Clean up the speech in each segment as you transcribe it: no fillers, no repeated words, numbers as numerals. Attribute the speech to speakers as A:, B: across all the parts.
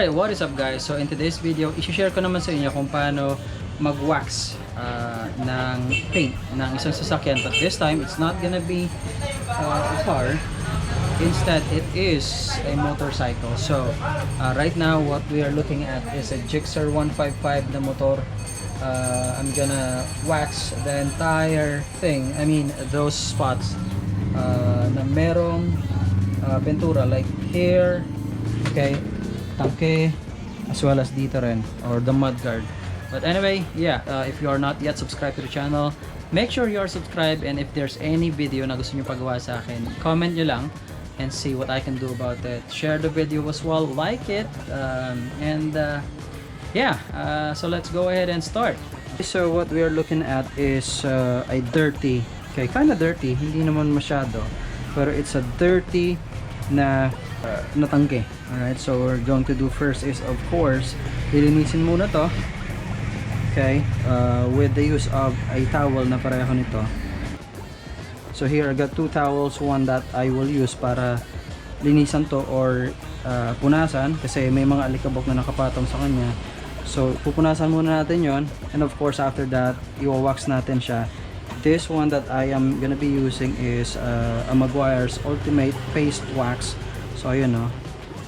A: Alright, what is up guys? So in today's video, i-share ko naman sa inyo kung paano mag-wax ng paint ng isang sasakyan. But this time, it's not gonna be a car. Instead, it is a motorcycle. So right now, what we are looking at is a Gixxer 155 na motor. I'm gonna wax the entire thing. I mean, those spots na merong pintura like here, okay, tangke, as well as dito rin, or the mud guard. But anyway, yeah, if you are not yet subscribed to the channel, make sure you are subscribed, and if there's any video na gusto nyo pagawa sa akin, comment nyo lang and see what I can do about it. Share the video as well, like it, yeah, so let's go ahead and start. So what we are looking at is a dirty, okay, kind of dirty, hindi naman masyado, pero it's a dirty na tangke. Alright, so what we're going to do first is, of course, lilinisin muna to, okay, with the use of a towel na pareho nito. So here I got two towels, one that I will use para linisan to or punasan kasi may mga alikabok na nakapatong sa kanya. So pupunasan muna natin yon, and of course after that i-wax natin siya. This one that I am gonna be using is a Meguiar's Ultimate Paste Wax. So ayun, no,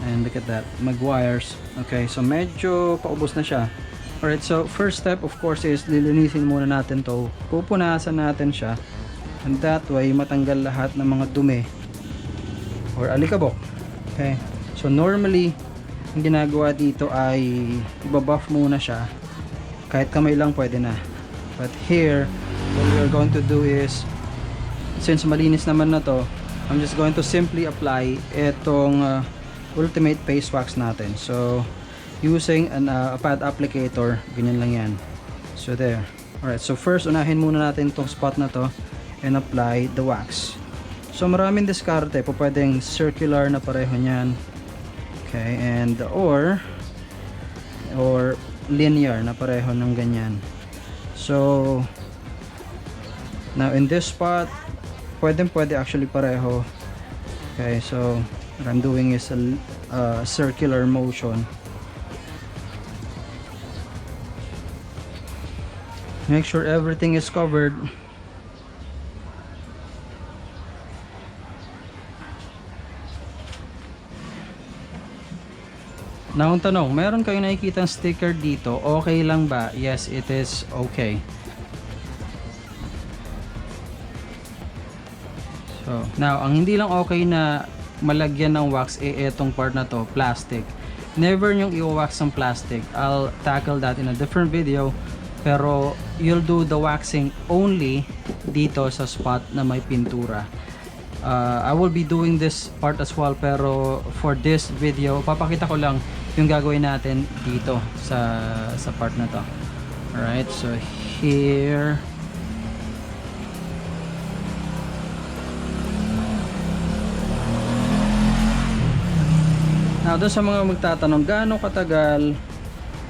A: and look at that, Meguiar's. Okay, so medyo paubos na siya. Alright, so first step of course is lilinisin muna natin to, pupunasan natin siya, and that way matanggal lahat ng mga dumi or alikabok. Okay, so normally ang ginagawa dito ay ibabuff muna siya, kahit kamay lang pwede na, but here what we are going to do is, since malinis naman na to, I'm just going to simply apply itong Ultimate Paste Wax natin. So using a pad applicator, ganyan lang yan. So there. Alright, so first unahin muna natin itong spot na to and apply the wax. So maraming diskarte po, pwedeng circular na pareho niyan, okay, and or linear na pareho ng ganyan. So now in this spot, pwede actually pareho. Okay, so what I'm doing is a circular motion. Make sure everything is covered. Now ang tanong, meron kayong nakikita sticker dito, okay lang ba? Yes, it is okay. So, now, ang hindi lang okay na malagyan ng wax etong part na to, plastic. Never yung i-wax ng plastic. I'll tackle that in a different video. Pero you'll do the waxing only dito sa spot na may pintura. I will be doing this part as well, pero for this video, papakita ko lang yung gagawin natin dito sa part na to. Alright, so here, now, doon sa mga magtatanong, gaano katagal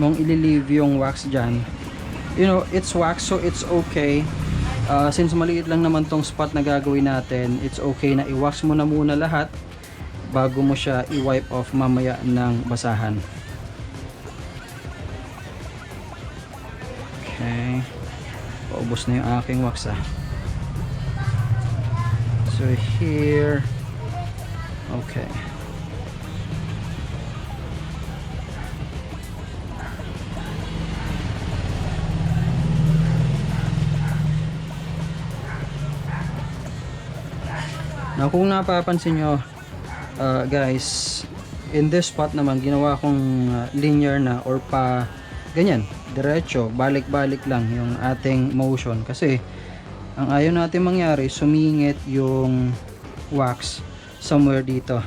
A: mong ililive yung wax dyan? You know, it's wax, so it's okay. Since maliit lang naman tong spot na gagawin natin, it's okay na i-wax mo na muna lahat bago mo siya i-wipe off mamaya ng basahan. Okay. Paubos na yung aking wax, ah. So here, okay. Now kung napapansin nyo, guys, in this spot naman ginawa kong linear na or pa ganyan, diretso, balik-balik lang yung ating motion, kasi ang ayaw natin mangyari, sumingit yung wax somewhere dito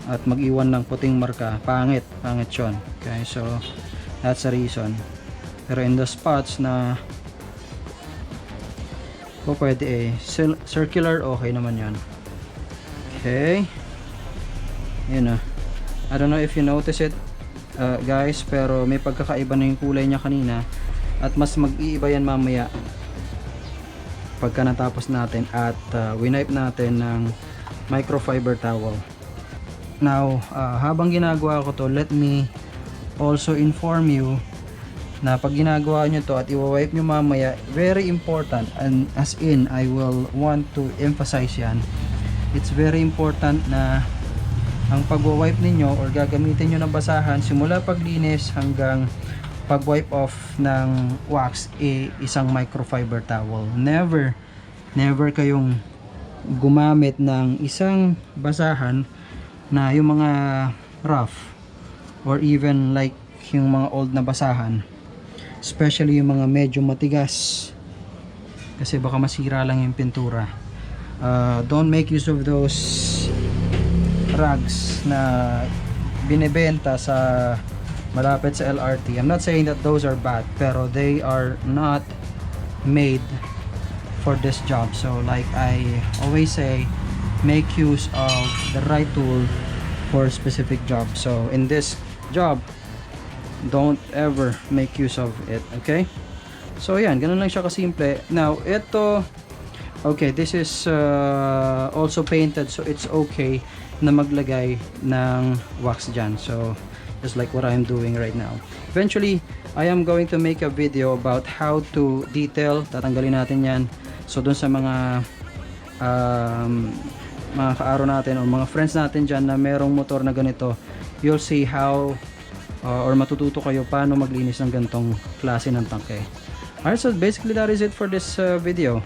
A: at mag-iwan ng puting marka. Pangit yun. Okay, so that's the reason. Pero in the spots na po pwede circular, okay naman yan. Okay, yun na. I don't know if you notice it, guys, pero may pagkakaiba na yung kulay niya kanina, at mas mag-iiba yan mamaya pagka natapos natin at winipe natin ng microfiber towel. Now, habang ginagawa ko to, let me also inform you na pag ginagawa nyo to at i-wipe nyo mamaya, very important, and as in, I will want to emphasize yan, it's very important na ang pag-wipe ninyo or gagamitin nyo ng basahan simula paglinis hanggang pag-wipe off ng wax, isang microfiber towel. Never kayong gumamit ng isang basahan na yung mga rough or even like yung mga old na basahan, especially yung mga medyo matigas kasi baka masira lang yung pintura. Don't make use of those rags na binebenta sa malapit sa LRT. I'm not saying that those are bad, pero they are not made for this job. So like I always say, make use of the right tool for a specific job. So in this job, don't ever make use of it. Okay, so yan, ganun lang siya kasimple. Now ito, okay, this is also painted, so it's okay na maglagay ng wax dyan. So just like what I'm doing right now. Eventually I am going to make a video about how to detail. Tatanggalin natin yan. So dun sa mga kaaro natin o mga friends natin dyan na merong motor na ganito, you'll see how or matututo kayo paano maglinis ng gantong klase ng tangke. Alright, so basically that is it for this video.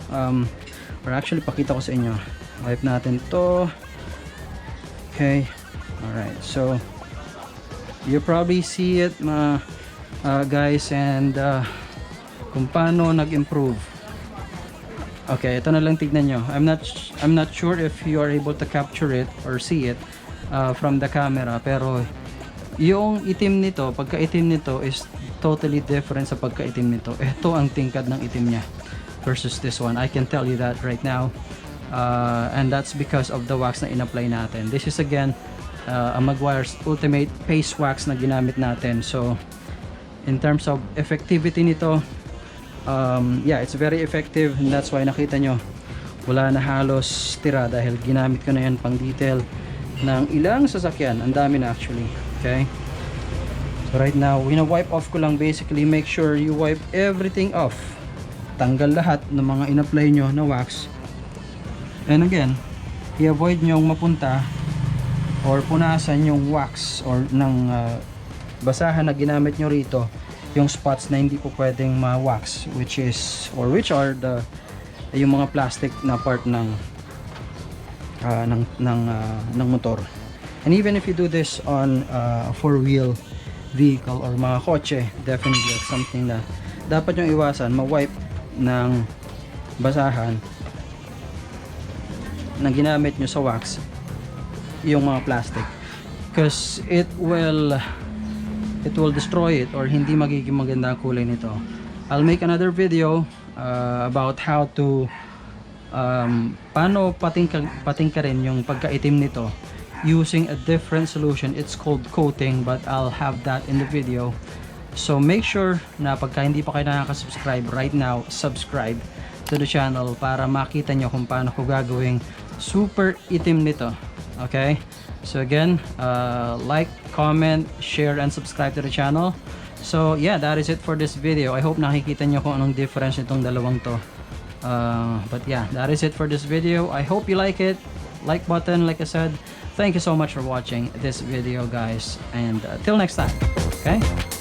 A: Or actually pakita ko sa inyo. Wipe natin to. Okay, alright, so you probably see it mga guys, and kung paano nag-improve. Okay, ito na lang, tignan nyo. I'm not sure if you are able to capture it or see it from the camera, pero yung itim nito, pagka-itim nito is totally different sa pagka-itim nito. Ito ang tingkad ng itim niya versus this one. I can tell you that right now, and that's because of the wax na in-apply natin. This is again a Maguire's Ultimate Paste Wax na ginamit natin. So in terms of effectivity nito, yeah, it's very effective, and that's why nakita nyo wala na halos tira dahil ginamit ko na yan pang detail ng ilang sasakyan. Ang dami na actually. Okay, so right now wina-wipe off ko lang. Basically, make sure you wipe everything off, tanggal lahat ng mga in-apply nyo na wax, and again, i-avoid nyong mapunta or punasan yung wax or ng basahan na ginamit nyo rito, yung spots na hindi po pwedeng ma-wax, which are yung mga plastic na part ng motor. And even if you do this on a four-wheel vehicle or mga kotse, definitely it's something na dapat yung iwasan, ma-wipe ng basahan na ginamit nyo sa wax yung mga plastic, because it will destroy it or hindi magiging maganda ang kulay nito. I'll make another video about how to paano patingkarin yung pagkaitim nito using a different solution. It's called coating, but I'll have that in the video. So make sure na pagka hindi pa kayo nakaka-subscribe right now, subscribe to the channel para makita nyo kung paano ko gagawing super itim nito. Okay, so again, like, comment, share, and subscribe to the channel. So yeah, that is it for this video. I hope nakikita nyo kung anong difference nitong dalawang to. But yeah, that is it for this video. I hope you like it. Like button, like I said. Thank you so much for watching this video, guys, and till next time. Okay.